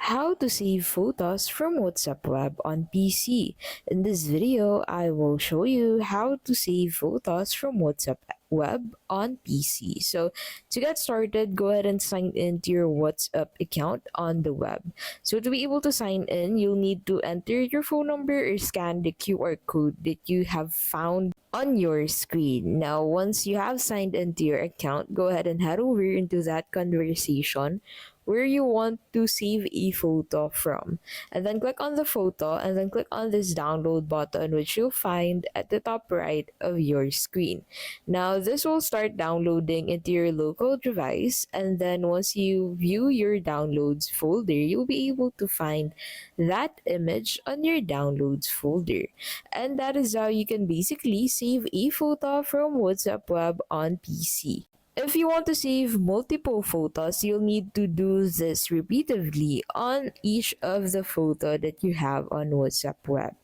How to save photos from WhatsApp Web on PC. In this video, I will show you how to save photos from WhatsApp Web on PC. So to get started, go ahead and sign into your WhatsApp account on the web. So to be able to sign in, you'll need to enter your phone number or scan the QR code that you have found on your screen. Now, once you have signed into your account, go ahead and head over into that conversation where you want to save a photo from. And then click on the photo and then click on this download button, which you'll find at the top right of your screen. Now, this will start downloading into your local device, and then once you view your downloads folder, you'll be able to find that image on your downloads folder. And that is how you can basically save a photo from WhatsApp Web on PC. If you want to save multiple photos, you'll need to do this repeatedly on each of the photo that you have on WhatsApp Web.